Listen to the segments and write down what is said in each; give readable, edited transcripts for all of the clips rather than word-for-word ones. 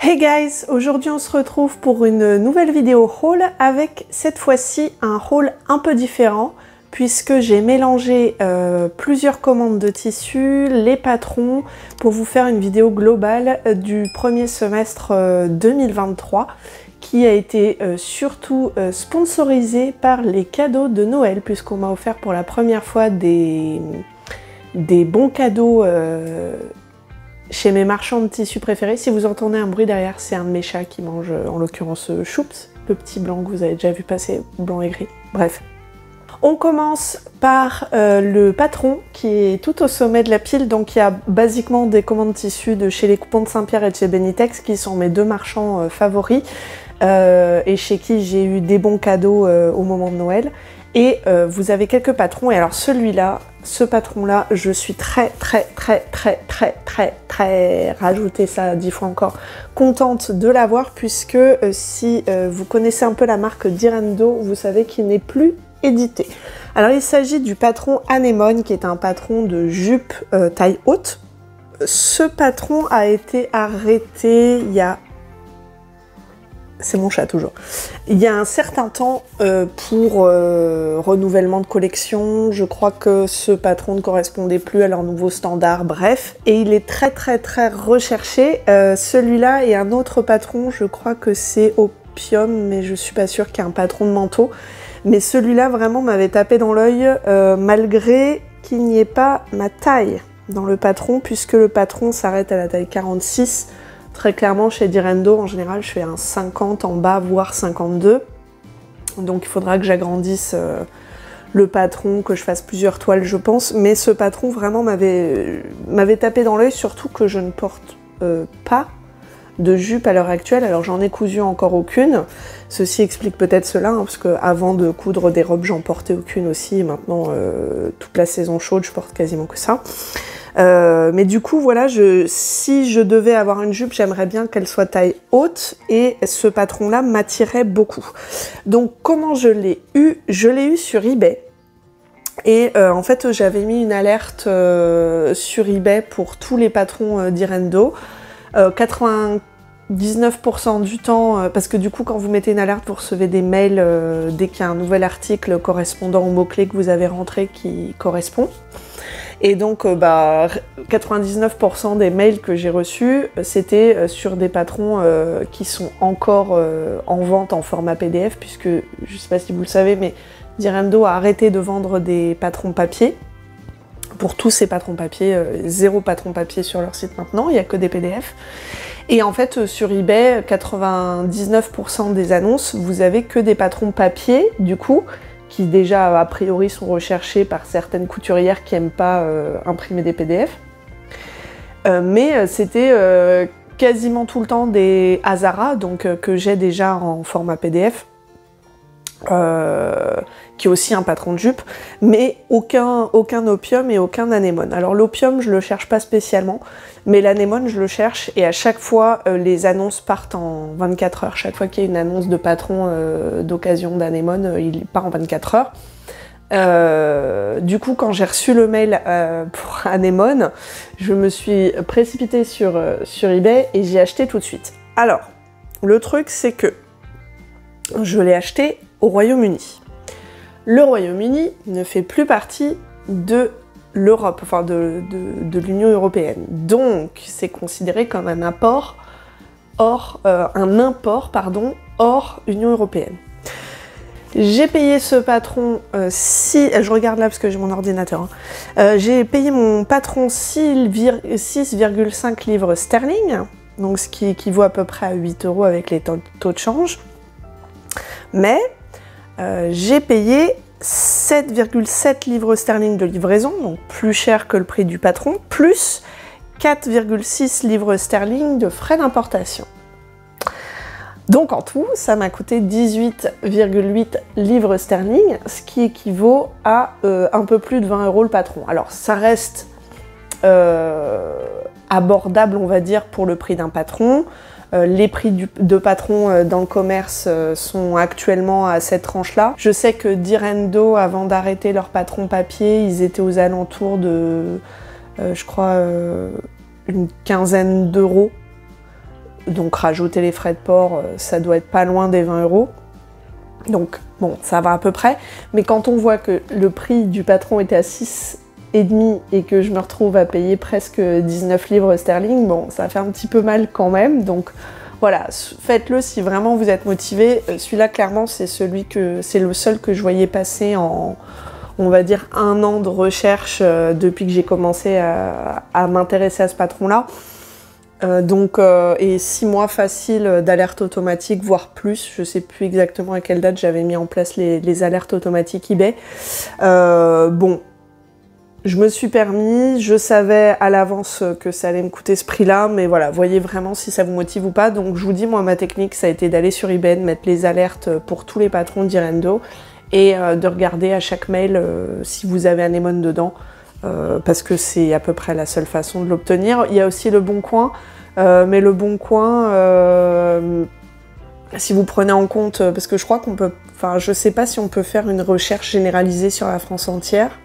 Hey guys, aujourd'hui on se retrouve pour une nouvelle vidéo haul avec cette fois-ci un haul un peu différent puisque j'ai mélangé plusieurs commandes de tissus, les patrons pour vous faire une vidéo globale du premier semestre 2023 qui a été surtout sponsorisé par les cadeaux de Noël puisqu'on m'a offert pour la première fois des bons cadeaux chez mes marchands de tissus préférés. Si vous entendez un bruit derrière, c'est un de mes chats qui mange, en l'occurrence Choups, le petit blanc que vous avez déjà vu passer, blanc et gris. Bref. On commence par le patron qui est tout au sommet de la pile. Donc il y a basiquement des commandes de tissus de chez les Coupons de Saint-Pierre et de chez Benitex qui sont mes deux marchands favoris et chez qui j'ai eu des bons cadeaux au moment de Noël. Et vous avez quelques patrons, et alors celui-là, ce patron-là, je suis très, rajoutez ça 10 fois encore, contente de l'avoir, puisque si vous connaissez un peu la marque Direndo, vous savez qu'il n'est plus édité. Alors il s'agit du patron Anémone, qui est un patron de jupe taille haute. Ce patron a été arrêté il y a... C'est mon chat toujours. Il y a un certain temps pour renouvellement de collection, je crois que ce patron ne correspondait plus à leur nouveau standard, bref. Et il est très recherché. Celui-là et un autre patron, je crois que c'est Opium, mais je suis pas sûre qu'il y ait un patron de manteau. Mais celui-là vraiment m'avait tapé dans l'œil, malgré qu'il n'y ait pas ma taille dans le patron, puisque le patron s'arrête à la taille 46. Très clairement, chez Direndo, en général, je fais un 50 en bas, voire 52. Donc il faudra que j'agrandisse le patron, que je fasse plusieurs toiles, je pense. Mais ce patron, vraiment, m'avait tapé dans l'œil, surtout que je ne porte pas de jupe à l'heure actuelle. Alors j'en ai cousu encore aucune. Ceci explique peut-être cela, hein, parce qu'avant de coudre des robes, j'en portais aucune aussi. Et maintenant, toute la saison chaude, je porte quasiment que ça. Mais du coup, voilà, si je devais avoir une jupe, j'aimerais bien qu'elle soit taille haute et ce patron-là m'attirait beaucoup. Donc, comment je l'ai eu? Je l'ai eu sur eBay. Et en fait, j'avais mis une alerte sur eBay pour tous les patrons Direndo. 99% du temps, parce que du coup, quand vous mettez une alerte, vous recevez des mails dès qu'il y a un nouvel article correspondant au mot-clé que vous avez rentré qui correspond. Et donc, 99% des mails que j'ai reçus, c'était sur des patrons qui sont encore en vente en format PDF, puisque, je sais pas si vous le savez, mais Direndo a arrêté de vendre des patrons papier. Pour tous ces patrons papier, zéro patron papier sur leur site maintenant, il n'y a que des PDF. Et en fait, sur eBay, 99% des annonces, vous avez que des patrons papier, du coup, qui déjà a priori sont recherchés par certaines couturières qui n'aiment pas imprimer des PDF. Mais c'était quasiment tout le temps des Azara, donc que j'ai déjà en format PDF, qui est aussi un patron de jupe, mais aucun Opium et aucun Anémone. Alors l'Opium, je le cherche pas spécialement, mais l'Anémone, je le cherche, et à chaque fois, les annonces partent en 24 heures. Chaque fois qu'il y a une annonce de patron d'occasion d'Anémone, il part en 24 heures. Du coup, quand j'ai reçu le mail pour Anémone, je me suis précipitée sur eBay et j'ai acheté tout de suite. Alors, le truc, c'est que je l'ai acheté au Royaume-Uni. Le Royaume-Uni ne fait plus partie de l'Europe, enfin de l'Union européenne. Donc, c'est considéré comme un import hors Union européenne. J'ai payé ce patron, je regarde là parce que j'ai mon ordinateur, hein. J'ai payé mon patron 6,5 livres sterling, donc ce qui équivaut à peu près à 8 € avec les taux de change. Mais j'ai payé 7,7 livres sterling de livraison, donc plus cher que le prix du patron, plus 4,6 livres sterling de frais d'importation. Donc en tout, ça m'a coûté 18,8 livres sterling, ce qui équivaut à un peu plus de 20 € le patron. Alors ça reste abordable, on va dire, pour le prix d'un patron. Les prix de patron dans le commerce sont actuellement à cette tranche-là. Je sais que Direndo, avant d'arrêter leur patron papier, ils étaient aux alentours de, je crois, une quinzaine d'euros Donc rajouter les frais de port, ça doit être pas loin des 20 €. Donc bon, ça va à peu près. Mais quand on voit que le prix du patron était à 6,5 et que je me retrouve à payer presque 19 livres sterling, bon, ça fait un petit peu mal quand même. Donc voilà, faites-le si vraiment vous êtes motivé. Celui-là, clairement, c'est le seul que je voyais passer en, on va dire, 1 an de recherche depuis que j'ai commencé à m'intéresser à ce patron-là. Et 6 mois faciles d'alerte automatique, voire plus. Je sais plus exactement à quelle date j'avais mis en place les alertes automatiques eBay. Bon, je me suis permis, je savais à l'avance que ça allait me coûter ce prix-là, mais voilà, voyez vraiment si ça vous motive ou pas. Donc je vous dis, moi, ma technique, ça a été d'aller sur eBay, de mettre les alertes pour tous les patrons d'Irendo et de regarder à chaque mail si vous avez un anémone dedans. Parce que c'est à peu près la seule façon de l'obtenir. Il y a aussi le Bon Coin, mais le Bon Coin, si vous prenez en compte, parce que je crois qu'on peut, enfin je sais pas si on peut faire une recherche généralisée sur la France entière,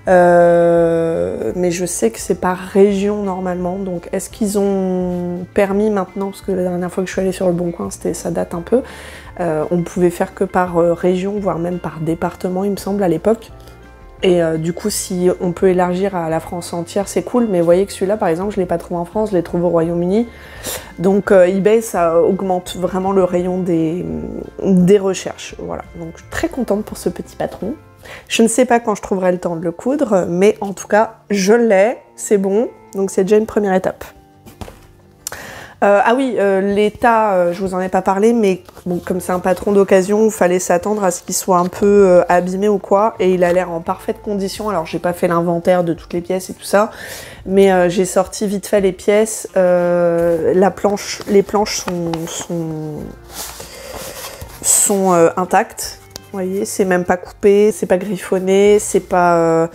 mais je sais que c'est par région normalement, donc est-ce qu'ils ont permis maintenant, parce que la dernière fois que je suis allée sur le Bon Coin, ça date un peu, on pouvait faire que par région, voire même par département il me semble à l'époque. Et du coup, si on peut élargir à la France entière, c'est cool. Mais vous voyez que celui-là, par exemple, je ne l'ai pas trouvé en France, je l'ai trouvé au Royaume-Uni. Donc eBay, ça augmente vraiment le rayon des recherches. Voilà, donc je suis très contente pour ce petit patron. Je ne sais pas quand je trouverai le temps de le coudre, mais en tout cas, je l'ai, c'est bon. Donc c'est déjà une première étape. Ah oui, l'état, je vous en ai pas parlé, mais bon, comme c'est un patron d'occasion, il fallait s'attendre à ce qu'il soit un peu abîmé ou quoi, et il a l'air en parfaite condition. Alors j'ai pas fait l'inventaire de toutes les pièces et tout ça, mais j'ai sorti vite fait les pièces. Les planches sont intactes. Vous voyez, c'est même pas coupé, c'est pas griffonné, c'est pas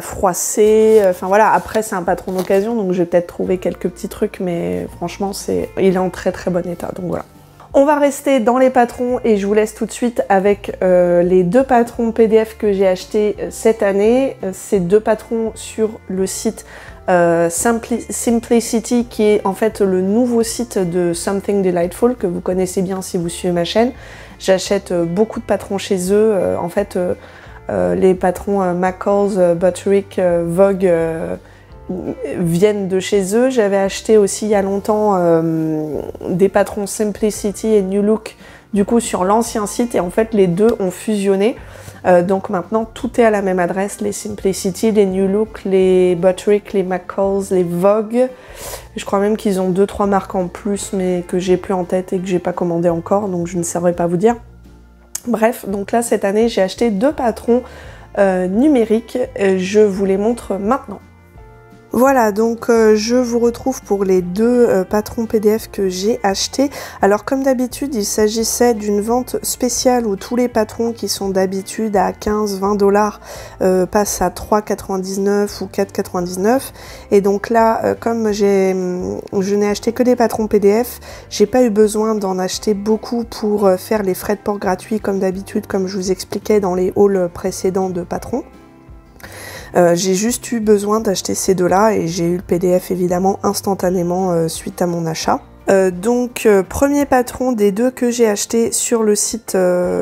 froissé. Enfin voilà, après c'est un patron d'occasion, donc je vais peut-être trouver quelques petits trucs, mais franchement, il est en très très bon état, donc voilà. On va rester dans les patrons et je vous laisse tout de suite avec les 2 patrons PDF que j'ai achetés cette année. Ces 2 patrons sur le site Simplicity, qui est en fait le nouveau site de Something Delightful, que vous connaissez bien si vous suivez ma chaîne. J'achète beaucoup de patrons chez eux. En fait, les patrons McCall's, Butterick, Vogue viennent de chez eux. J'avais acheté aussi il y a longtemps des patrons Simplicity et New Look, du coup sur l'ancien site, et en fait les deux ont fusionné. Donc maintenant tout est à la même adresse, les Simplicity, les New Look, les Butterick, les McCall's, les Vogue. Je crois même qu'ils ont 2-3 marques en plus, mais que j'ai plus en tête et que j'ai pas commandé encore, donc je ne saurais pas vous dire. Bref, donc là cette année j'ai acheté 2 patrons numériques, je vous les montre maintenant. Voilà, donc je vous retrouve pour les 2 patrons PDF que j'ai achetés. Alors comme d'habitude, il s'agissait d'une vente spéciale où tous les patrons qui sont d'habitude à 15-20 $ passent à 3,99 ou 4,99. Et donc là, comme je n'ai acheté que des patrons PDF, j'ai pas eu besoin d'en acheter beaucoup pour faire les frais de port gratuits comme d'habitude, comme je vous expliquais dans les hauls précédents de patrons. J'ai juste eu besoin d'acheter ces 2-là et j'ai eu le PDF évidemment instantanément suite à mon achat. Premier patron des 2 que j'ai acheté sur le site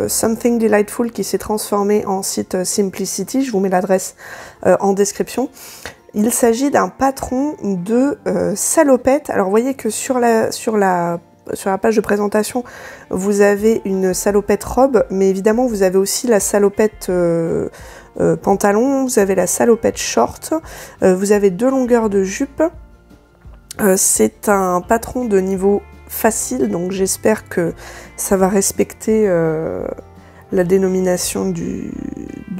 Something Delightful, qui s'est transformé en site Simplicity, je vous mets l'adresse en description. Il s'agit d'un patron de salopette. Alors vous voyez que sur la page de présentation, vous avez une salopette robe, mais évidemment vous avez aussi la salopette pantalon, vous avez la salopette short, vous avez 2 longueurs de jupe. C'est un patron de niveau facile, donc j'espère que ça va respecter la dénomination du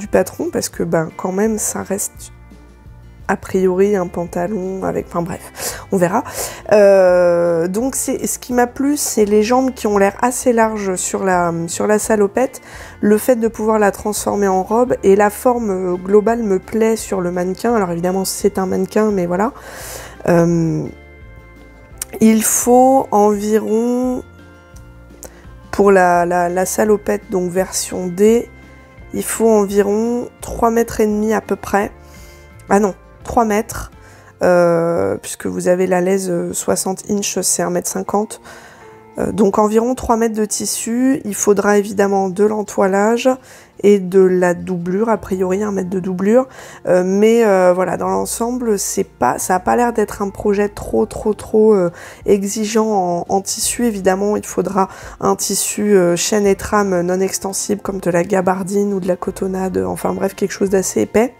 patron, parce que ben quand même ça reste a priori un pantalon avec... Enfin bref, on verra. Donc ce qui m'a plu, c'est les jambes qui ont l'air assez larges sur la salopette, le fait de pouvoir la transformer en robe, et la forme globale me plaît sur le mannequin. Alors évidemment c'est un mannequin, mais voilà. Il faut environ, pour la salopette, donc version D, il faut environ 3,5 m à peu près. Ah non, 3 mètres. puisque vous avez la laise 60 inch, c'est 1,50 m. Donc environ 3 mètres de tissu. Il faudra évidemment de l'entoilage et de la doublure, a priori 1 mètre de doublure. Mais voilà, dans l'ensemble, ça n'a pas l'air d'être un projet trop exigeant en tissu. Évidemment, il faudra un tissu chaîne et trame non extensible comme de la gabardine ou de la cotonnade, enfin bref, quelque chose d'assez épais.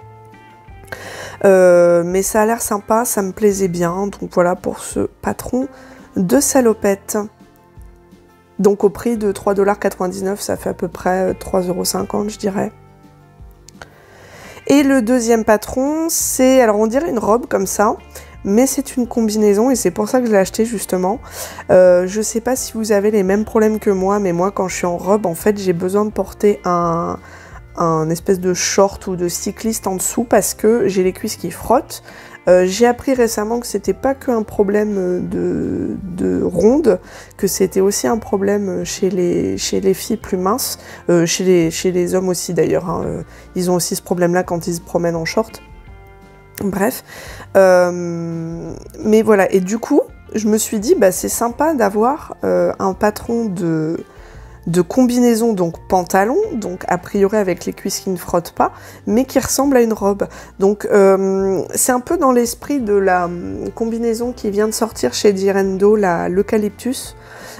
Mais ça a l'air sympa, ça me plaisait bien. Donc voilà pour ce patron de salopette. Donc au prix de 3,99 $, ça fait à peu près 3,50 € je dirais. Et le deuxième patron, c'est, alors on dirait une robe comme ça, mais c'est une combinaison et c'est pour ça que je l'ai acheté justement. Je sais pas si vous avez les mêmes problèmes que moi, mais moi quand je suis en robe, en fait j'ai besoin de porter un espèce de short ou de cycliste en dessous parce que j'ai les cuisses qui frottent. J'ai appris récemment que c'était pas qu'un problème de ronde, que c'était aussi un problème chez les filles plus minces, chez les hommes aussi d'ailleurs, hein. Ils ont aussi ce problème-là quand ils se promènent en short. Bref, mais voilà, et du coup, je me suis dit, bah c'est sympa d'avoir un patron de combinaison, donc pantalon, donc a priori avec les cuisses qui ne frottent pas, mais qui ressemble à une robe. Donc c'est un peu dans l'esprit de la combinaison qui vient de sortir chez Direndo, l'eucalyptus.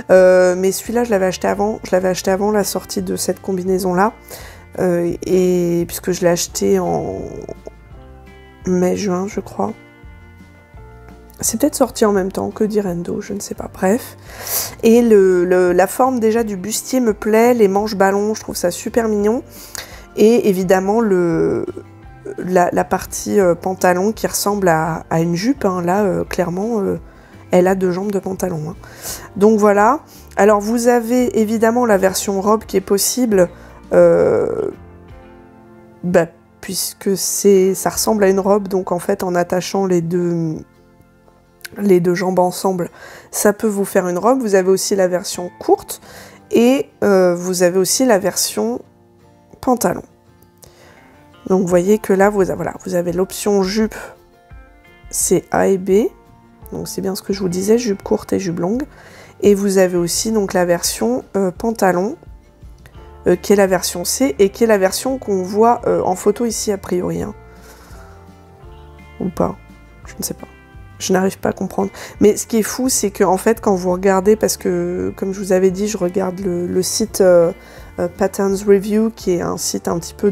Mais celui-là, je l'avais acheté avant la sortie de cette combinaison-là. Et puisque je l'ai acheté en mai-juin, je crois. C'est peut-être sorti en même temps que Direndo, je ne sais pas, bref. Et la forme déjà du bustier me plaît, les manches ballons, je trouve ça super mignon. Et évidemment la partie pantalon qui ressemble à une jupe, hein. Là clairement elle a 2 jambes de pantalon, hein. Donc voilà, alors vous avez évidemment la version robe qui est possible, puisque ça ressemble à une robe, donc en fait en attachant les deux jambes ensemble, ça peut vous faire une robe. Vous avez aussi la version courte et vous avez aussi la version pantalon. Donc vous voyez que là, vous avez l'option jupe, c'est A et B. Donc c'est bien ce que je vous disais, jupe courte et jupe longue. Et vous avez aussi donc la version pantalon, qui est la version C et qui est la version qu'on voit en photo ici a priori, hein. Ou pas, je ne sais pas. Je n'arrive pas à comprendre. Mais ce qui est fou, c'est que en fait, quand vous regardez, parce que comme je vous avais dit, je regarde le site Patterns Review, qui est un site un petit peu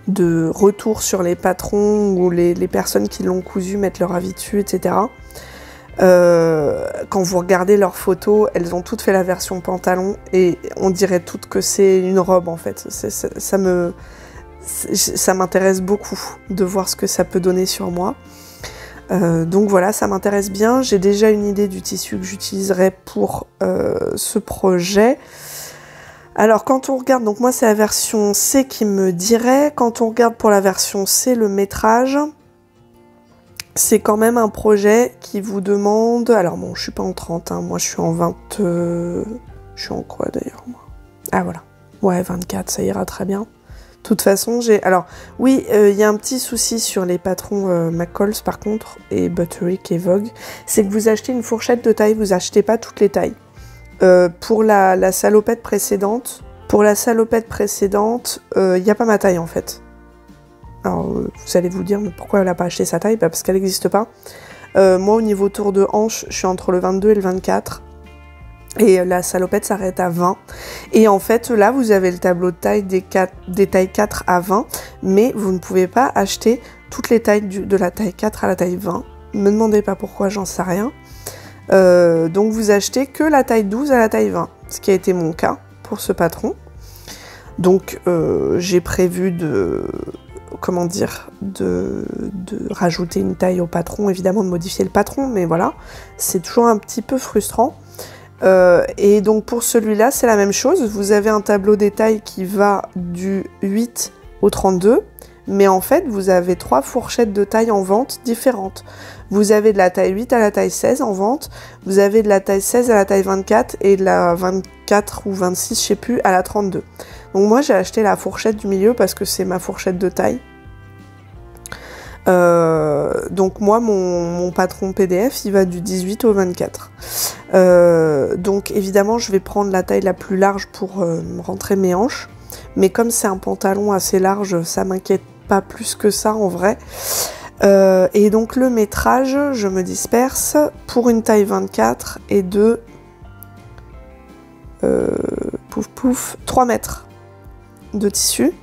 de retour sur les patrons, où les personnes qui l'ont cousu mettent leur avis dessus, etc. Quand vous regardez leurs photos, elles ont toutes fait la version pantalon, et on dirait toutes que c'est une robe, en fait. Ça m'intéresse beaucoup de voir ce que ça peut donner sur moi. Donc voilà, ça m'intéresse bien. J'ai déjà une idée du tissu que j'utiliserai pour ce projet. Alors quand on regarde, donc moi c'est la version C qui me dirait, quand on regarde pour la version C le métrage, c'est quand même un projet qui vous demande, alors bon je suis pas en 30, hein, moi je suis en 20, je suis en quoi d'ailleurs moi? Ah voilà, ouais 24, ça ira très bien. De toute façon, alors oui, il y a un petit souci sur les patrons McCalls par contre, et Butterick et Vogue, c'est que vous achetez une fourchette de taille, vous achetez pas toutes les tailles. Pour la salopette précédente, il n'y a pas ma taille en fait. Alors vous allez vous dire, mais pourquoi elle n'a pas acheté sa taille? Parce qu'elle n'existe pas. Moi au niveau tour de hanche, je suis entre le 22 et le 24. Et la salopette s'arrête à 20. Et en fait, là, vous avez le tableau de taille des tailles 4 à 20, mais vous ne pouvez pas acheter toutes les tailles de la taille 4 à la taille 20. Ne me demandez pas pourquoi, j'en sais rien. Donc vous achetez que la taille 12 à la taille 20, ce qui a été mon cas pour ce patron. Donc j'ai prévu de rajouter une taille au patron, évidemment de modifier le patron, mais voilà, c'est toujours un petit peu frustrant. Et donc pour celui-là, c'est la même chose. Vous avez un tableau des tailles qui va du 8 au 32, mais en fait, vous avez 3 fourchettes de taille en vente différentes. Vous avez de la taille 8 à la taille 16 en vente, vous avez de la taille 16 à la taille 24 et de la 24 ou 26, je sais plus, à la 32. Donc moi, j'ai acheté la fourchette du milieu parce que c'est ma fourchette de taille. Donc moi, mon patron PDF, il va du 18 au 24. Donc évidemment, je vais prendre la taille la plus large pour rentrer mes hanches. Mais comme c'est un pantalon assez large, ça m'inquiète pas plus que ça en vrai. Et donc le métrage, je me disperse pour une taille 24 et de 3 mètres de tissu.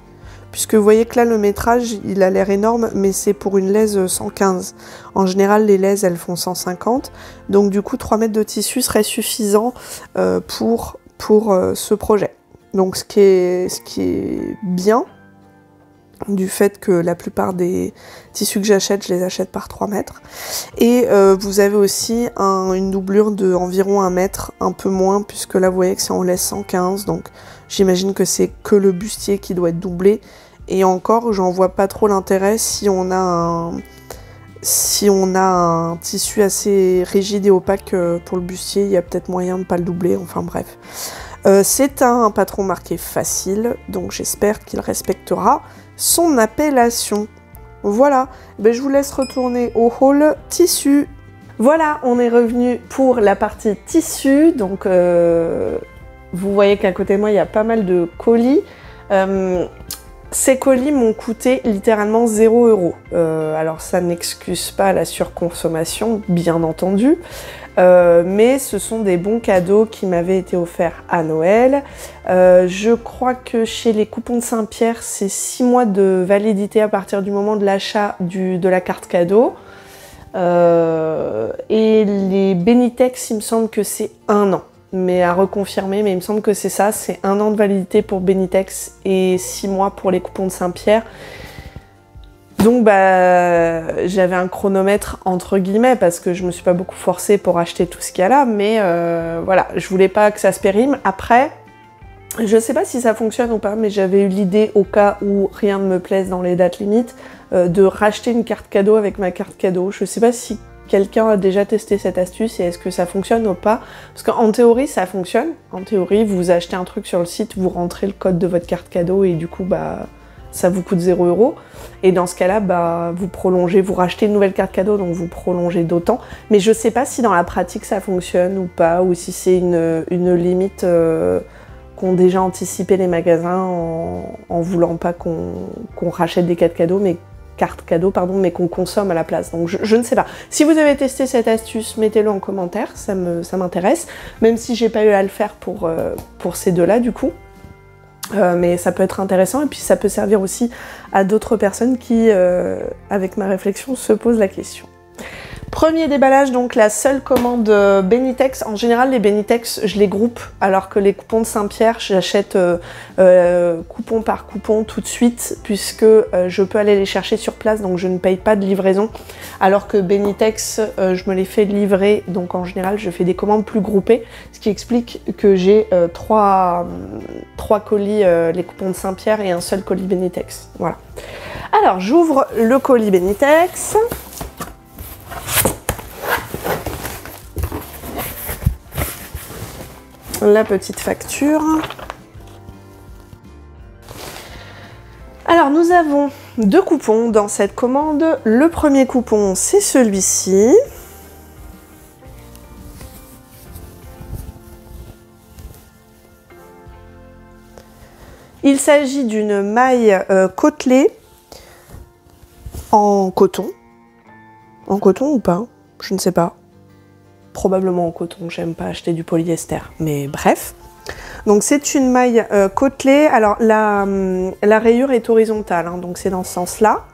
Puisque vous voyez que là, le métrage, il a l'air énorme, mais c'est pour une laise 115. En général, les laises, elles font 150. Donc du coup, 3 mètres de tissu serait suffisant pour ce projet. Donc ce qui est bien, du fait que la plupart des tissus que j'achète, je les achète par 3 mètres. Et vous avez aussi une doublure de environ 1 mètre, un peu moins, puisque là, vous voyez que c'est en laisse 115. Donc j'imagine que c'est que le bustier qui doit être doublé. Et encore, j'en vois pas trop l'intérêt si on a un tissu assez rigide et opaque pour le bustier, il y a peut-être moyen de pas le doubler, enfin bref. C'est un patron marqué facile, donc j'espère qu'il respectera son appellation. Voilà, ben, je vous laisse retourner au haul tissu. Voilà, on est revenu pour la partie tissu, donc vous voyez qu'à côté de moi, il y a pas mal de colis. Ces colis m'ont coûté littéralement 0 €. Alors ça n'excuse pas la surconsommation, bien entendu, mais ce sont des bons cadeaux qui m'avaient été offerts à Noël. Je crois que chez les coupons de Saint-Pierre, c'est 6 mois de validité à partir du moment de l'achat de la carte cadeau. Et les Benitex, il me semble que c'est 1 an. Mais à reconfirmer, mais il me semble que c'est ça, c'est 1 an de validité pour Benitex et 6 mois pour les coupons de Saint-Pierre. Donc bah j'avais un chronomètre entre guillemets parce que je me suis pas beaucoup forcée pour acheter tout ce qu'il y a là, mais voilà, je voulais pas que ça se périme. Après, je sais pas si ça fonctionne ou pas, mais j'avais eu l'idée, au cas où rien ne me plaise dans les dates limites, de racheter une carte cadeau avec ma carte cadeau. Je sais pas si quelqu'un a déjà testé cette astuce et est-ce que ça fonctionne ou pas? Parce qu'en théorie, ça fonctionne. En théorie, vous achetez un truc sur le site, vous rentrez le code de votre carte cadeau et du coup, bah, ça vous coûte 0 €. Et dans ce cas-là, bah, vous prolongez, vous rachetez une nouvelle carte cadeau, donc vous prolongez d'autant. Mais je sais pas si dans la pratique, ça fonctionne ou pas, ou si c'est une limite qu'ont déjà anticipé les magasins en voulant pas qu'on rachète des cartes cadeaux, mais qu'on consomme à la place. Donc je ne sais pas. Si vous avez testé cette astuce, mettez-le en commentaire, ça m'intéresse. Même si j'ai pas eu à le faire pour ces deux-là du coup. Mais ça peut être intéressant et puis ça peut servir aussi à d'autres personnes qui, avec ma réflexion, se posent la question. Premier déballage, donc la seule commande Benitex. En général, les Benitex, je les groupe, alors que les coupons de Saint-Pierre, j'achète coupon par coupon tout de suite, puisque je peux aller les chercher sur place, donc je ne paye pas de livraison. Alors que Benitex, je me les fais livrer, donc en général, je fais des commandes plus groupées, ce qui explique que j'ai trois colis, les coupons de Saint-Pierre, et un seul colis Benitex. Voilà. Alors, j'ouvre le colis Benitex. La petite facture. Alors nous avons 2 coupons dans cette commande. Le premier coupon, c'est celui-ci. Il s'agit d'une maille côtelée en coton. En coton ou pas? Je ne sais pas. Probablement en coton, j'aime pas acheter du polyester, mais bref. Donc c'est une maille côtelée, alors la rayure est horizontale, hein, donc c'est dans ce sens-là.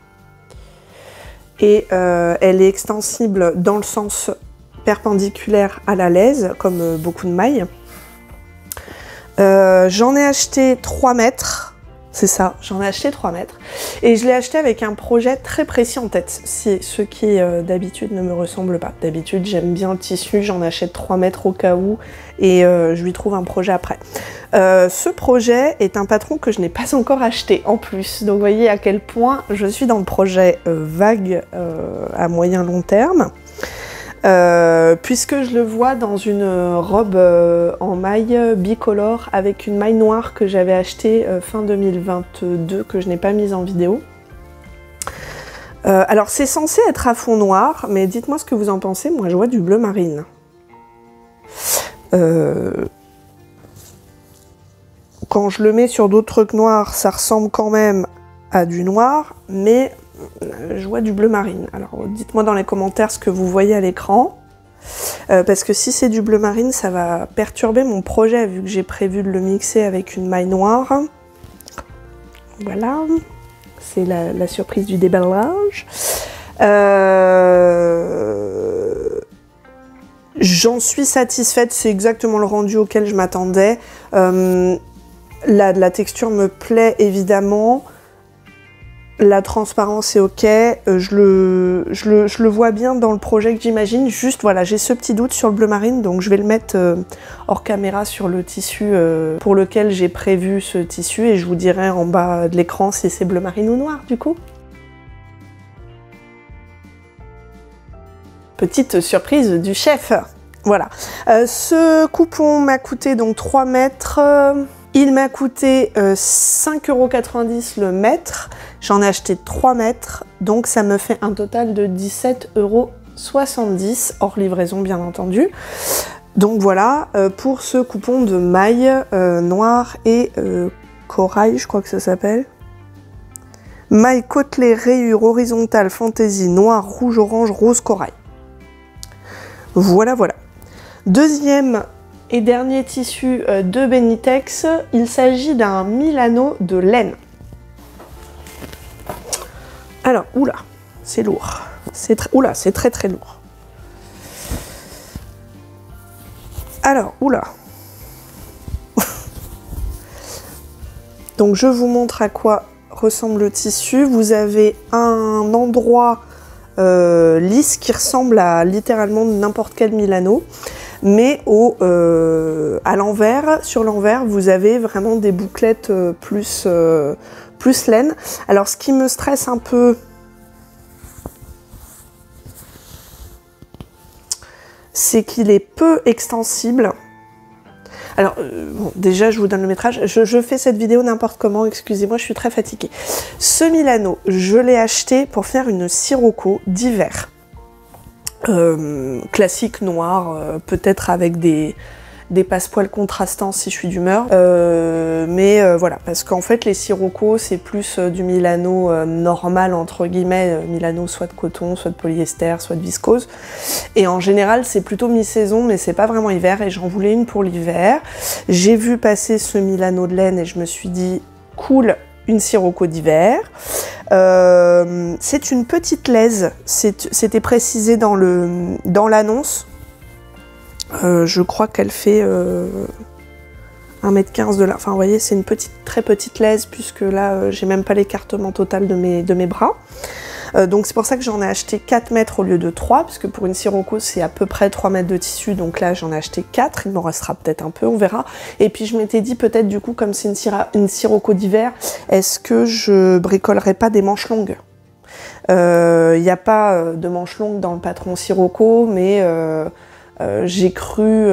Et elle est extensible dans le sens perpendiculaire à la laise, comme beaucoup de mailles. J'en ai acheté 3 mètres. C'est ça, j'en ai acheté 3 mètres. Et je l'ai acheté avec un projet très précis en tête, ce qui d'habitude ne me ressemble pas. D'habitude, j'aime bien le tissu, j'en achète 3 mètres au cas où, et je lui trouve un projet après. Ce projet est un patron que je n'ai pas encore acheté en plus. Donc vous voyez à quel point je suis dans le projet vague à moyen long terme. Puisque je le vois dans une robe en maille bicolore avec une maille noire que j'avais achetée fin 2022, que je n'ai pas mise en vidéo. Alors c'est censé être à fond noir, mais dites-moi ce que vous en pensez. Moi je vois du bleu marine. Quand je le mets sur d'autres trucs noirs, ça ressemble quand même à du noir, mais je vois du bleu marine. Alors dites-moi dans les commentaires ce que vous voyez à l'écran. Parce que si c'est du bleu marine, ça va perturber mon projet, vu que j'ai prévu de le mixer avec une maille noire. Voilà, c'est la surprise du déballage. J'en suis satisfaite, c'est exactement le rendu auquel je m'attendais. La texture me plaît évidemment. La transparence est ok, je le vois bien dans le projet que j'imagine, juste voilà, j'ai ce petit doute sur le bleu marine, donc je vais le mettre hors caméra sur le tissu pour lequel j'ai prévu ce tissu, et je vous dirai en bas de l'écran si c'est bleu marine ou noir du coup. Petite surprise du chef, voilà. Ce coupon m'a coûté donc 3 mètres. Il m'a coûté 5,90 € le mètre, j'en ai acheté 3 mètres, donc ça me fait un total de 17,70 €, hors livraison bien entendu. Donc voilà, pour ce coupon de maille noire et corail, je crois que ça s'appelle. Maille côtelée, rayure horizontale, fantaisie, noir, rouge, orange, rose, corail. Voilà, voilà. Deuxième et dernier tissu de Benitex, il s'agit d'un Milano de laine. Alors, oula, c'est lourd. Oula, c'est très très lourd. Alors, oula. Donc je vous montre à quoi ressemble le tissu. Vous avez un endroit lisse qui ressemble à littéralement n'importe quel Milano. Mais à l'envers, sur l'envers, vous avez vraiment des bouclettes plus laine. Alors ce qui me stresse un peu, c'est qu'il est peu extensible. Alors, bon, déjà, je vous donne le métrage. Je fais cette vidéo n'importe comment, excusez-moi, je suis très fatiguée. Ce Milano, je l'ai acheté pour faire une sirocco d'hiver. Classique noir, peut-être avec des passepoils contrastants si je suis d'humeur, mais voilà, parce qu'en fait les siroccos c'est plus du Milano normal entre guillemets, Milano soit de coton, soit de polyester, soit de viscose, et en général c'est plutôt mi-saison, mais c'est pas vraiment hiver, et j'en voulais une pour l'hiver. J'ai vu passer ce Milano de laine et je me suis dit cool, une sirocco d'hiver. C'est une petite laise, c'était précisé dans l'annonce. Je crois qu'elle fait 1,15 m de large. Enfin, vous voyez, c'est une très petite laise, puisque là, j'ai même pas l'écartement total de mes bras. Donc c'est pour ça que j'en ai acheté 4 mètres au lieu de 3, puisque pour une sirocco, c'est à peu près 3 mètres de tissu. Donc là, j'en ai acheté 4. Il m'en restera peut-être un peu, on verra. Et puis je m'étais dit, peut-être du coup, comme c'est une sirocco d'hiver, est-ce que je bricolerais pas des manches longues? Il n'y a pas de manches longues dans le patron sirocco, mais j'ai cru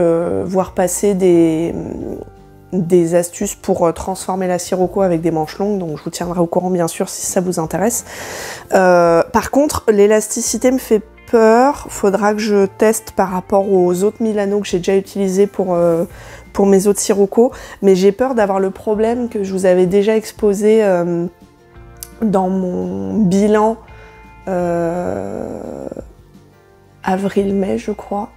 voir passer des astuces pour transformer la sirocco avec des manches longues, donc je vous tiendrai au courant bien sûr si ça vous intéresse. Par contre, l'élasticité me fait peur, faudra que je teste par rapport aux autres Milano que j'ai déjà utilisés pour mes autres sirocco, mais j'ai peur d'avoir le problème que je vous avais déjà exposé dans mon bilan avril-mai je crois.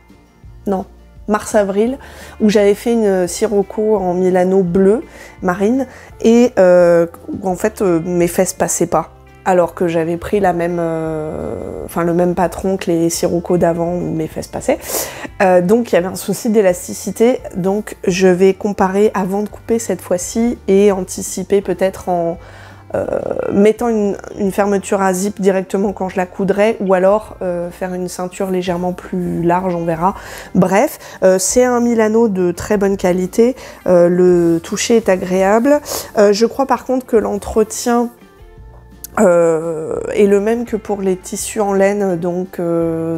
Non, mars-avril, où j'avais fait une sirocco en Milano bleu, marine, et où en fait mes fesses passaient pas, alors que j'avais pris le même patron que les siroccos d'avant où mes fesses passaient. Donc il y avait un souci d'élasticité, donc je vais comparer avant de couper cette fois-ci et anticiper peut-être en mettant une fermeture à zip directement quand je la coudrai, ou alors faire une ceinture légèrement plus large, on verra. Bref, c'est un Milano de très bonne qualité, le toucher est agréable. Je crois par contre que l'entretien est le même que pour les tissus en laine, donc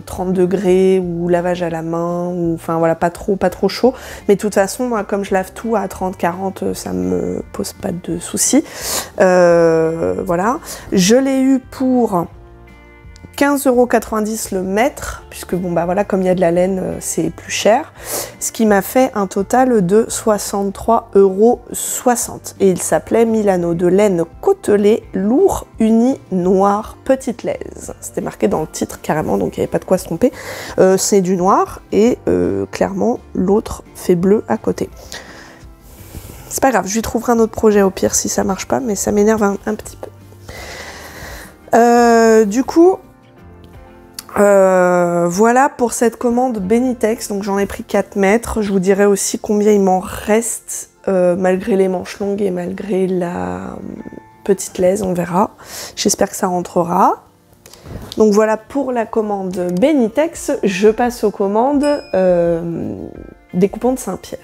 30 degrés ou lavage à la main, ou enfin voilà, pas trop chaud, mais de toute façon moi comme je lave tout à 30-40, ça me pose pas de soucis. Voilà, je l'ai eu pour 15,90 € le mètre, puisque bon bah voilà, comme il y a de la laine, c'est plus cher. Ce qui m'a fait un total de 63,60 €. Et il s'appelait Milano, de laine côtelée, lourd, uni, noir, petite laise. C'était marqué dans le titre carrément, donc il n'y avait pas de quoi se tromper. C'est du noir et clairement l'autre fait bleu à côté. C'est pas grave, je lui trouverai un autre projet au pire si ça marche pas, mais ça m'énerve un petit peu. Du coup, voilà pour cette commande Benitex. Donc j'en ai pris 4 mètres. Je vous dirai aussi combien il m'en reste malgré les manches longues et malgré la petite laise, on verra. J'espère que ça rentrera. Donc voilà pour la commande Benitex. Je passe aux commandes des coupons de Saint-Pierre.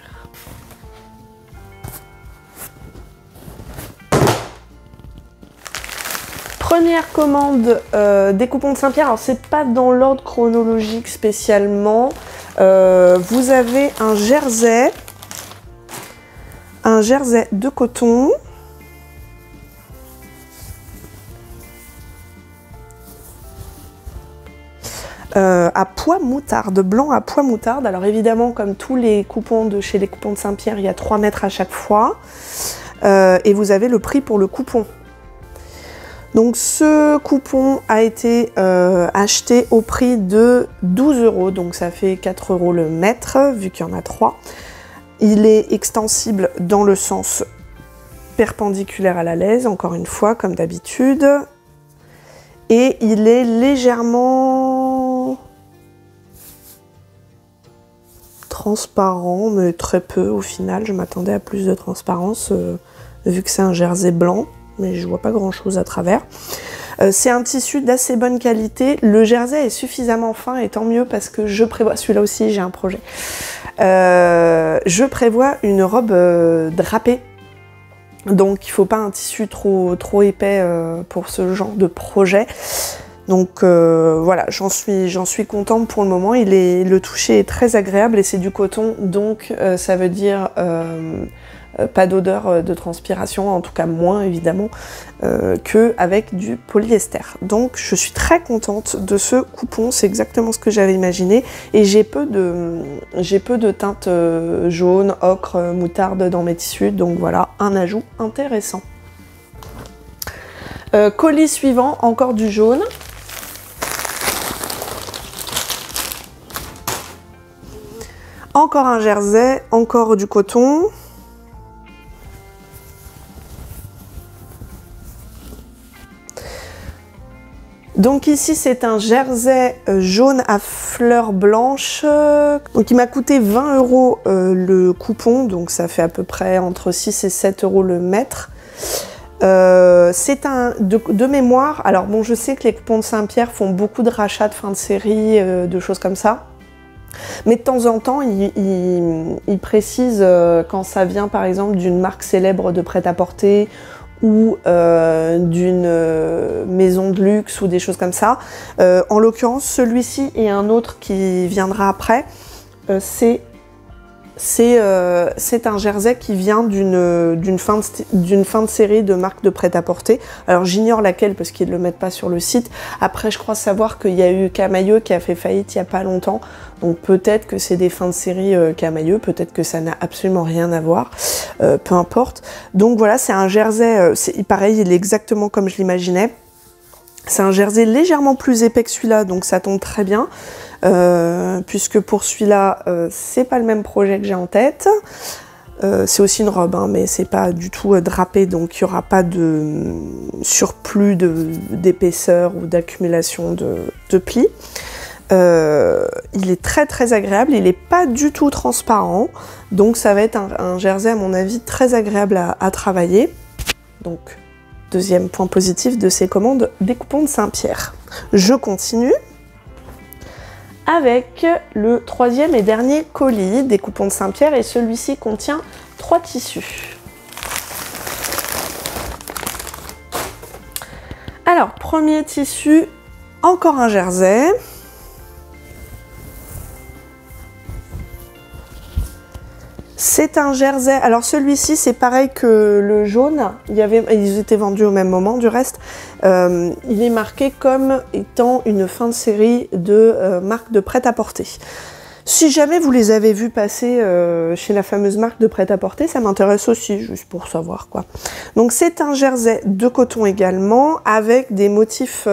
Première commande des coupons de Saint-Pierre. Alors c'est pas dans l'ordre chronologique spécialement. Vous avez un jersey de coton. À pois moutarde, blanc à pois moutarde. Alors évidemment, comme tous les coupons de chez les coupons de Saint-Pierre, il y a 3 mètres à chaque fois. Et vous avez le prix pour le coupon. Donc ce coupon a été acheté au prix de 12 €, donc ça fait 4 € le mètre, vu qu'il y en a 3. Il est extensible dans le sens perpendiculaire à la laise, encore une fois, comme d'habitude. Et il est légèrement transparent, mais très peu au final. Je m'attendais à plus de transparence, vu que c'est un jersey blanc. Mais je vois pas grand chose à travers. C'est un tissu d'assez bonne qualité. Le jersey est suffisamment fin et tant mieux parce que je prévois, celui-là aussi j'ai un projet. Je prévois une robe drapée. Donc il faut pas un tissu trop épais pour ce genre de projet. Donc voilà, j'en suis contente pour le moment. Le toucher est très agréable et c'est du coton, donc ça veut dire pas d'odeur de transpiration, en tout cas moins évidemment qu'avec du polyester. Donc je suis très contente de ce coupon, c'est exactement ce que j'avais imaginé et j'ai peu de teintes jaune, ocre, moutarde dans mes tissus, donc voilà, un ajout intéressant. Colis suivant, encore du jaune. Encore un jersey, encore du coton. Donc ici c'est un jersey jaune à fleurs blanches, donc il m'a coûté 20 € le coupon, donc ça fait à peu près entre 6 et 7 € le mètre. C'est un de mémoire, alors bon je sais que les coupons de Saint-Pierre font beaucoup de rachats de fin de série, de choses comme ça. Mais de temps en temps, ils précisent quand ça vient par exemple d'une marque célèbre de prêt-à-porter ou d'une maison de luxe ou des choses comme ça. En l'occurrence, celui-ci et un autre qui viendra après, c'est un jersey qui vient d'une fin de série de marque de prêt-à-porter. Alors j'ignore laquelle parce qu'ils ne le mettent pas sur le site. Après je crois savoir qu'il y a eu Camailleux qui a fait faillite il n'y a pas longtemps. Donc peut-être que c'est des fins de série Camailleux, peut-être que ça n'a absolument rien à voir. Peu importe. Donc voilà, c'est un jersey, pareil, il est exactement comme je l'imaginais. C'est un jersey légèrement plus épais que celui-là, donc ça tombe très bien. Puisque pour celui-là, c'est pas le même projet que j'ai en tête. C'est aussi une robe, hein, mais c'est pas du tout drapé, donc il n'y aura pas de surplus d'épaisseur ou d'accumulation de plis. Il est très très agréable, il n'est pas du tout transparent, donc ça va être un jersey à mon avis très agréable à travailler. Donc deuxième point positif de ces commandes des coupons de Saint-Pierre. Je continue avec le troisième et dernier colis des coupons de Saint-Pierre et celui-ci contient 3 tissus. Alors, premier tissu, encore un jersey. C'est un jersey. Alors celui-ci, c'est pareil que le jaune. Ils étaient vendus au même moment du reste. Il est marqué comme étant une fin de série de marque de prêt-à-porter. Si jamais vous les avez vus passer chez la fameuse marque de prêt-à-porter, ça m'intéresse aussi, juste pour savoir quoi. Donc c'est un jersey de coton également, avec des motifs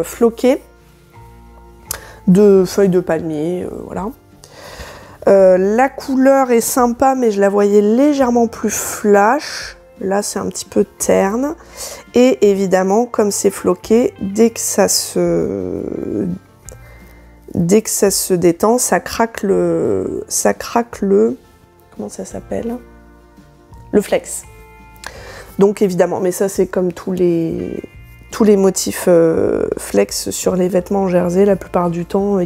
floqués de feuilles de palmier, voilà. La couleur est sympa, mais je la voyais légèrement plus flash. Là, c'est un petit peu terne. Et évidemment, comme c'est floqué, dès que ça se détend, ça craque le... Comment ça s'appelle? Le flex. Donc évidemment, mais ça c'est comme tous les motifs flex sur les vêtements en jersey, la plupart du temps,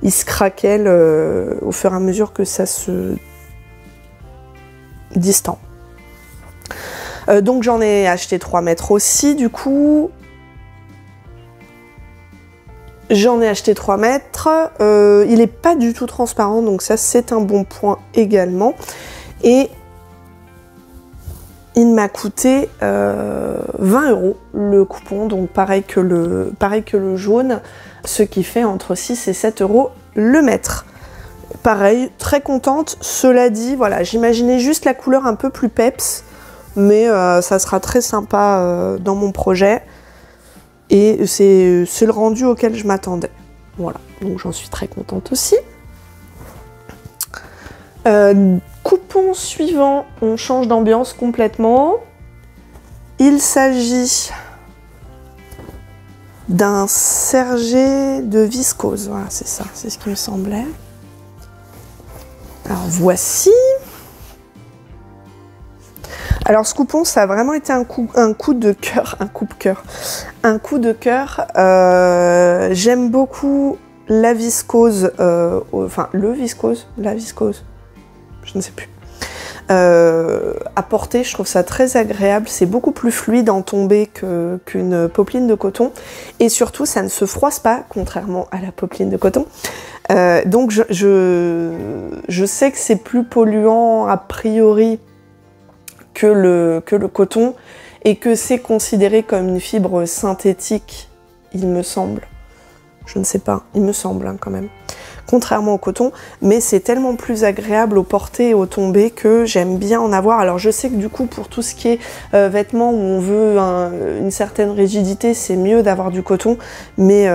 ils se craquellent au fur et à mesure que ça se distend. Donc j'en ai acheté 3 mètres aussi, du coup. J'en ai acheté 3 mètres. Il n'est pas du tout transparent, donc ça c'est un bon point également. Et il m'a coûté 20 € le coupon, donc pareil que le jaune, ce qui fait entre 6 et 7 € le mètre. Pareil, très contente. Cela dit, voilà, j'imaginais juste la couleur un peu plus peps, mais ça sera très sympa dans mon projet. Et c'est le rendu auquel je m'attendais. Voilà, donc j'en suis très contente aussi. Coupon suivant, on change d'ambiance complètement. Il s'agit d'un sergé de viscose. Voilà, c'est ça, c'est ce qui me semblait. Alors voici. Alors ce coupon, ça a vraiment été un coup de cœur, un coup de cœur. J'aime beaucoup la viscose, enfin la viscose, je ne sais plus. À porter, je trouve ça très agréable. C'est beaucoup plus fluide en tombée qu'une popeline de coton. Et surtout, ça ne se froisse pas, contrairement à la popeline de coton. Donc je sais que c'est plus polluant a priori que le coton, et que c'est considéré comme une fibre synthétique, il me semble. Je ne sais pas, il me semble hein, quand même. Contrairement au coton, mais c'est tellement plus agréable au porter et au tomber que j'aime bien en avoir. Alors je sais que du coup pour tout ce qui est vêtements où on veut une certaine rigidité, c'est mieux d'avoir du coton, mais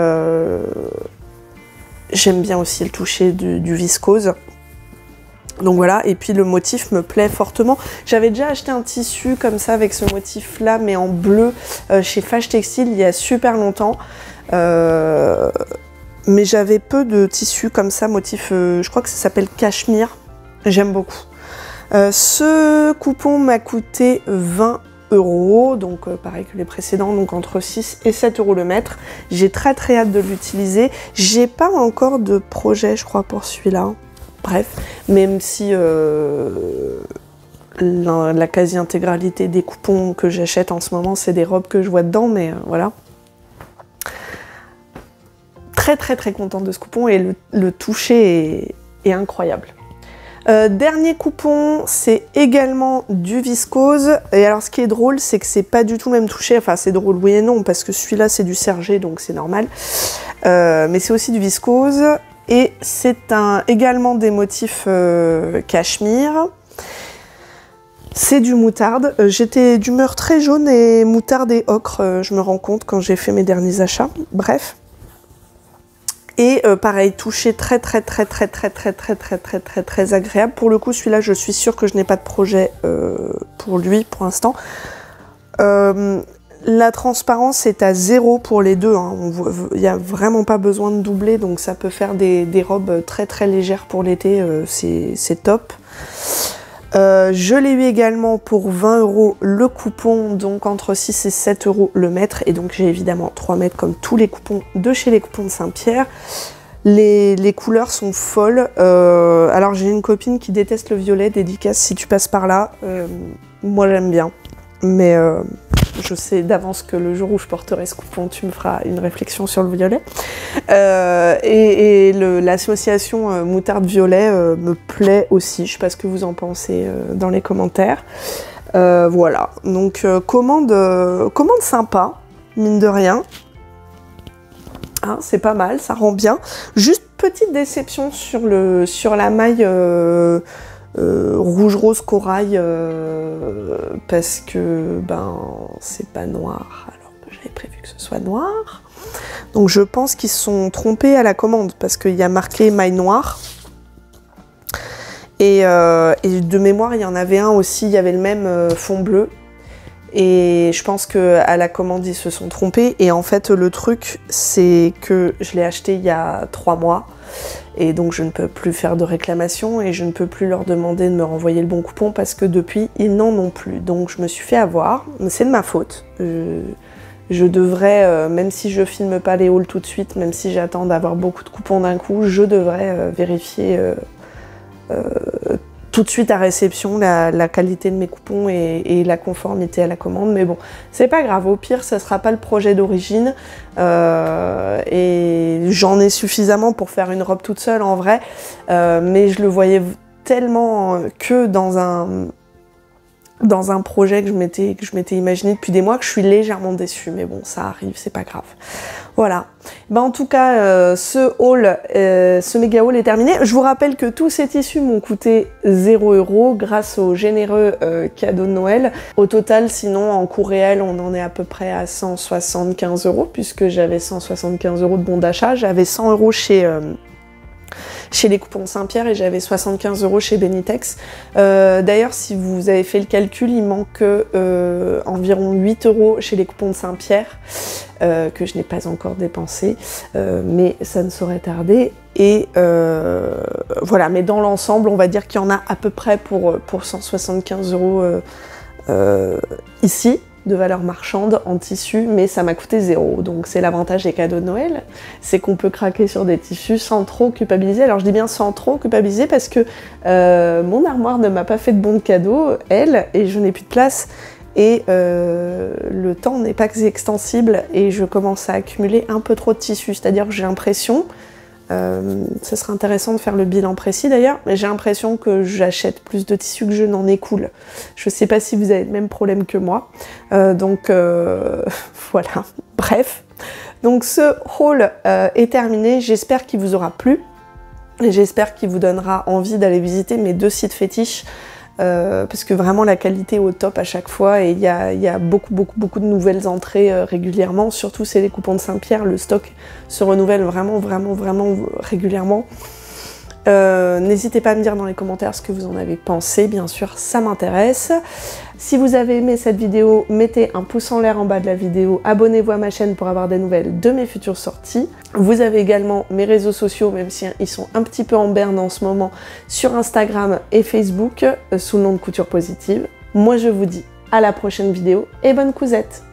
j'aime bien aussi le toucher du viscose. Donc voilà, et puis le motif me plaît fortement. J'avais déjà acheté un tissu comme ça avec ce motif là, mais en bleu, chez Fâche Textile il y a super longtemps. Mais j'avais peu de tissus comme ça, motif, je crois que ça s'appelle cachemire. J'aime beaucoup. Ce coupon m'a coûté 20 €, donc pareil que les précédents, donc entre 6 et 7 € le mètre. J'ai très hâte de l'utiliser. J'ai pas encore de projet, je crois, pour celui-là. Bref, même si la quasi-intégralité des coupons que j'achète en ce moment, c'est des robes que je vois dedans, mais voilà. Très contente de ce coupon, et le toucher est incroyable. Dernier coupon, c'est également du viscose. Et alors ce qui est drôle, c'est que c'est pas du tout le même toucher. Enfin c'est drôle oui et non, parce que celui-là c'est du sergé, donc c'est normal. Mais c'est aussi du viscose. Et c'est également des motifs cachemire. C'est du moutarde. J'étais d'humeur très jaune et moutarde et ocre, je me rends compte quand j'ai fait mes derniers achats. Bref. Et pareil, toucher très agréable. Pour le coup, celui-là, je suis sûre que je n'ai pas de projet pour lui pour l'instant. La transparence est à 0 pour les deux. Hein. Il n'y a vraiment pas besoin de doubler, donc ça peut faire des robes très légères pour l'été. C'est top. Je l'ai eu également pour 20 € le coupon, donc entre 6 et 7 € le mètre. Et donc j'ai évidemment 3 mètres comme tous les coupons de chez les coupons de Saint-Pierre. Les couleurs sont folles. Alors j'ai une copine qui déteste le violet, dédicace si tu passes par là. Moi j'aime bien. Mais je sais d'avance que le jour où je porterai ce coupon, tu me feras une réflexion sur le violet. L'association moutarde violet me plaît aussi. Je sais pas ce que vous en pensez dans les commentaires. Voilà, donc commande sympa, mine de rien. Hein, c'est pas mal, ça rend bien. Juste petite déception sur la maille rouge rose corail parce que ben c'est pas noir alors que j'avais prévu que ce soit noir. Donc je pense qu'ils se sont trompés à la commande parce qu'il y a marqué maille noire. Et de mémoire, il y en avait un aussi, il y avait le même fond bleu. Et je pense qu'à la commande, ils se sont trompés. Et en fait, le truc, c'est que je l'ai acheté il y a 3 mois. Et donc, je ne peux plus faire de réclamation et je ne peux plus leur demander de me renvoyer le bon coupon parce que depuis, ils n'en ont plus. Donc, je me suis fait avoir. C'est de ma faute. Je devrais, même si je filme pas les hauls tout de suite, même si j'attends d'avoir beaucoup de coupons d'un coup, je devrais vérifier tout de suite à réception la qualité de mes coupons et la conformité à la commande. Mais bon, c'est pas grave, au pire, ça sera pas le projet d'origine. Et j'en ai suffisamment pour faire une robe toute seule en vrai. Mais je le voyais tellement que dans un projet que je m'étais imaginé depuis des mois que je suis légèrement déçue. Mais bon, ça arrive, c'est pas grave. Voilà. Ben, en tout cas, ce méga haul est terminé. Je vous rappelle que tous ces tissus m'ont coûté 0 € grâce au généreux cadeau de Noël. Au total, sinon, en coût réel, on en est à peu près à 175 € puisque j'avais 175 € de bon d'achat. J'avais 100 € chez les coupons Saint-Pierre et j'avais 75 € chez Benitex. D'ailleurs, si vous avez fait le calcul, il manque environ 8 € chez les coupons de Saint-Pierre que je n'ai pas encore dépensé, mais ça ne saurait tarder. Et voilà, mais dans l'ensemble, on va dire qu'il y en a à peu près pour 175 € ici, de valeur marchande en tissu, mais ça m'a coûté 0. Donc c'est l'avantage des cadeaux de Noël, c'est qu'on peut craquer sur des tissus sans trop culpabiliser. Alors je dis bien sans trop culpabiliser parce que mon armoire ne m'a pas fait de bons cadeaux, elle, et je n'ai plus de place. Et le temps n'est pas extensible et je commence à accumuler un peu trop de tissus. C'est-à-dire que j'ai l'impression, ce serait intéressant de faire le bilan précis d'ailleurs, mais j'ai l'impression que j'achète plus de tissus que je n'en écoule. Je sais pas si vous avez le même problème que moi. Donc voilà, bref. Donc ce haul est terminé, j'espère qu'il vous aura plu. Et j'espère qu'il vous donnera envie d'aller visiter mes 2 sites fétiches. Parce que vraiment la qualité est au top à chaque fois et il y a beaucoup de nouvelles entrées régulièrement, surtout c'est les coupons de Saint-Pierre, le stock se renouvelle vraiment régulièrement. N'hésitez pas à me dire dans les commentaires ce que vous en avez pensé, bien sûr ça m'intéresse. Si vous avez aimé cette vidéo, mettez un pouce en l'air en bas de la vidéo, abonnez-vous à ma chaîne pour avoir des nouvelles de mes futures sorties. Vous avez également mes réseaux sociaux, même si ils sont un petit peu en berne en ce moment, sur Instagram et Facebook, sous le nom de Couture Positive. Moi je vous dis à la prochaine vidéo et bonne cousette!